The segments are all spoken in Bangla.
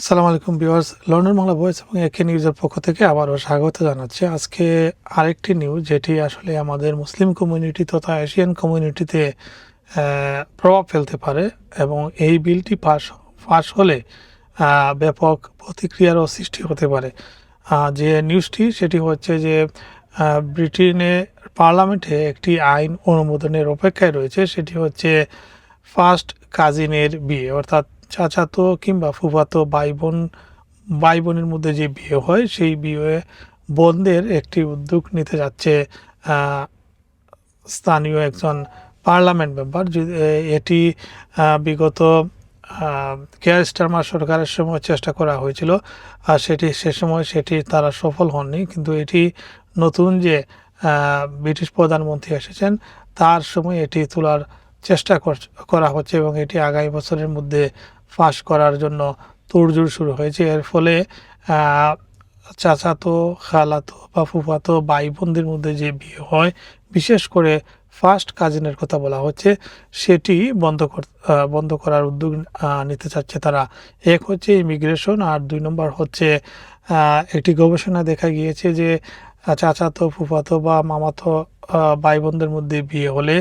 আসসালামু আলাইকুম ভিউয়ার্স, লন্ডন বাংলা ভয়েস এবং একে নিউজের পক্ষ থেকে আবারও স্বাগত জানাচ্ছি। আজকে আরেকটি নিউজ যেটি আসলে আমাদের মুসলিম কমিউনিটি তথা এশিয়ান কমিউনিটিতে প্রভাব ফেলতে পারে এবং এই বিলটি পাশ হলে ব্যাপক প্রতিক্রিয়ারও সৃষ্টি হতে পারে। যে নিউজটি সেটি হচ্ছে যে ব্রিটেনে পার্লামেন্টে একটি আইন অনুমোদনের অপেক্ষায় রয়েছে। সেটি হচ্ছে ফার্স্ট কাজিনের বিয়ে, অর্থাৎ চাচাতো কিংবা ফুফাতো ভাই বোনের মধ্যে যে বিয়ে হয় সেই বিয়ে বন্ধের একটি উদ্যোগ নিতে যাচ্ছে স্থানীয় একজন পার্লামেন্ট মেম্বার। এটি বিগত কেয়ার স্টারমার সরকারের সময় চেষ্টা করা হয়েছিল, আর সে সময় তারা সফল হননি। কিন্তু এটি নতুন যে ব্রিটিশ প্রধানমন্ত্রী এসেছেন তার সময় এটি তোলার চেষ্টা করা হচ্ছে এবং এটি আগামী বছরের মধ্যে পাস করার জন্য তোড়জোড় শুরু হয়েছে। এর ফলে চাচাতো, খালাতো বা ফুফাতো ভাই বোনদের মধ্যে যে বিয়ে হয়, বিশেষ করে ফার্স্ট কাজিনের কথা বলা হচ্ছে, সেটি বন্ধ করার উদ্যোগ নিতে চাচ্ছে তারা। এক হচ্ছে ইমিগ্রেশন, আর 2 নম্বর হচ্ছে একটি গবেষণা দেখা গিয়েছে যে চাচাতো, ফুফাতো বা মামাতো ভাই বোনদের মধ্যে বিয়ে হলে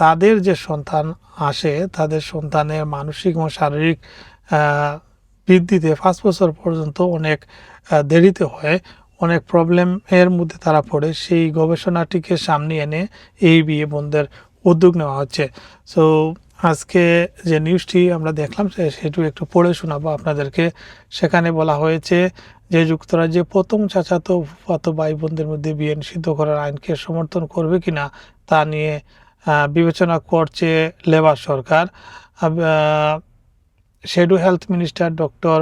তাদের যে সন্তান আসে তাদের সন্তানের মানসিক এবং শারীরিক বৃদ্ধিতে 5 বছর পর্যন্ত অনেক দেরিতে হয়, অনেক প্রবলেমের মধ্যে তারা পড়ে। সেই গবেষণাটিকে সামনে এনে এই বিয়ে বন্ধের উদ্যোগ নেওয়া হচ্ছে। সো আজকে যে নিউজটি আমরা দেখলাম সেটু একটু পড়ে শোনাবো আপনাদেরকে। সেখানে বলা হয়েছে যে যুক্তরাজ্যে প্রথম চাচাতো ফুফাতো ভাই বোনদের মধ্যে বিয়ে নিষিদ্ধ করার আইনকে সমর্থন করবে কিনা তা নিয়ে বিবেচনা করছে লেবার সরকার। Shadow health minister doctor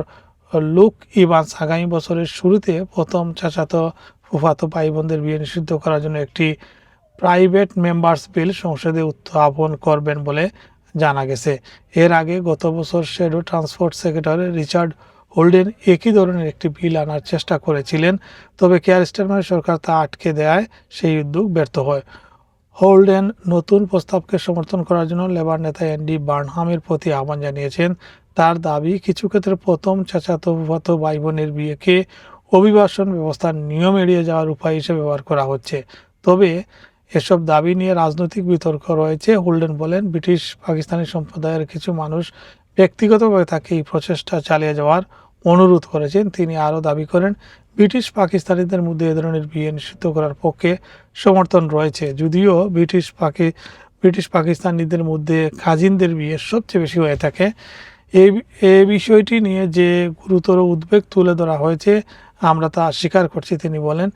Luke Evans আগামী বছরের শুরুতে প্রথম চাচাতো ফুফাতো ভাই বোনদের বিয়ে নিষিদ্ধ করার জন্য একটি প্রাইভেট মেম্বার্স বিল সংসদে উত্থাপন করবেন বলে জানা গেছে। এর আগে গত বছর শ্যাডো ট্রান্সপোর্ট সেক্রেটারি রিচার্ড হোল্ডেন একই ধরনের একটি বিল আনার চেষ্টা করেছিলেন, তবে কেয়ার স্টারমার সরকার তা আটকে দেয়, সেই উদ্যোগ ব্যর্থ হয়। হোল্ডেন নতুন প্রস্তাবকে সমর্থন করার জন্য লেবার নেতা অ্যান্ডি বার্নহামের প্রতি আহ্বান জানিয়েছেন। তার দাবি, কিছু ক্ষেত্রে প্রথম চাচাতো ফুফাতো ভাই বোনের বিয়েকে অভিবাসন ব্যবস্থার নিয়ম এড়িয়ে যাওয়ার উপায় হিসেবে ব্যবহার করা হচ্ছে। তবে এসব দাবি নিয়ে রাজনৈতিক বিতর্ক রয়েছে। হোল্ডেন বলেন, ব্রিটিশ পাকিস্তানি সম্প্রদায়ের কিছু মানুষ ব্যক্তিগতভাবে তাকে এই প্রচেষ্টা চালিয়ে যাওয়ার অনুরোধ করেছেন। তিনি আরও দাবি করেন, ব্রিটিশ পাকিস্তানিদের মধ্যে এ ধরনের বিয়ে নিষিদ্ধ করার পক্ষে সমর্থন রয়েছে, যদিও ব্রিটিশ পাকিস্তানিদের মধ্যে কাজিনদের বিয়ে সবচেয়ে বেশি হয়ে থাকে। এই বিষয়টি নিয়ে যে গুরুতর উদ্বেগ তুলে ধরা হয়েছে আমরা তা স্বীকার করছি, তিনি বলেন।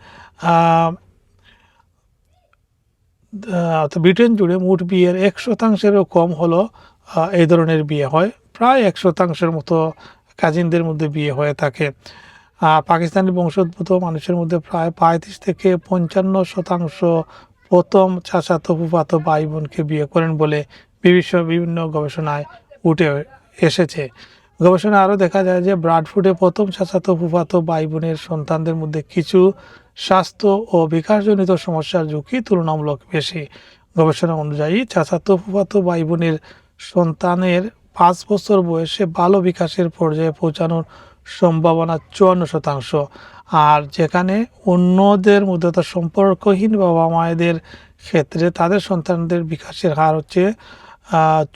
ব্রিটেন জুড়ে মোট বিয়ের 1%-এরও কম হলো এই ধরনের বিয়ে হয়। প্রায় 1% মতো কাজিনদের মধ্যে বিয়ে হয়ে থাকে। পাকিস্তানি বংশোদ্ভূত মানুষের মধ্যে প্রায় 35 থেকে 55% প্রথম চাচাতো ফুফাতো ভাই বোনকে বিয়ে করেন বলে বিভিন্ন গবেষণায় উঠে এসেছে। গবেষণায় আরও দেখা যায় যে ব্রাডফুডে প্রথম চাচাতো ফুফাতো ভাই বোনের সন্তানদের মধ্যে কিছু স্বাস্থ্য ও বিকাশজনিত সমস্যার ঝুঁকি তুলনামূলক বেশি। গবেষণা অনুযায়ী চাচাতো ফুফাতো ভাই বোনের সন্তানের 5 বছর বয়সে ভালো বিকাশের পর্যায়ে পৌঁছানোর সম্ভাবনা 54%, আর যেখানে অন্যদের মধ্যে সম্পর্কহীন বাবা মায়েদের ক্ষেত্রে তাদের সন্তানদের বিকাশের হার হচ্ছে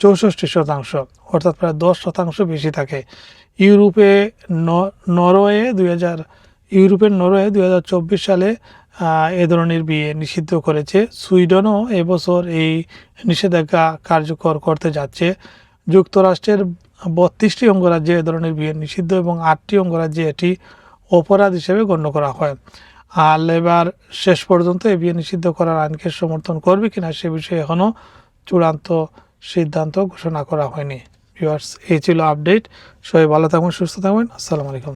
64%, অর্থাৎ প্রায় 10% বেশি থাকে। ইউরোপের নরওয়ে 2024 সালে এ ধরনের বিয়ে নিষিদ্ধ করেছে। সুইডেনও এবছর এই নিষেধাজ্ঞা কার্যকর করতে যাচ্ছে। যুক্তরাষ্ট্রের 32টি অঙ্গরাজ্যে এ ধরনের বিয়ে নিষিদ্ধ এবং 8টি অঙ্গরাজ্যে এটি অপরাধ হিসেবে গণ্য করা হয়। আর লেবার শেষ পর্যন্ত এই বিয়ে নিষিদ্ধ করার আইনকে সমর্থন করবে কিনা সে বিষয়ে এখনও চূড়ান্ত সিদ্ধান্ত ঘোষণা করা হয়নি। ভিউয়ার্স, এই ছিল আপডেট। সবাই ভালো থাকবেন, সুস্থ থাকবেন। আসসালামু আলাইকুম।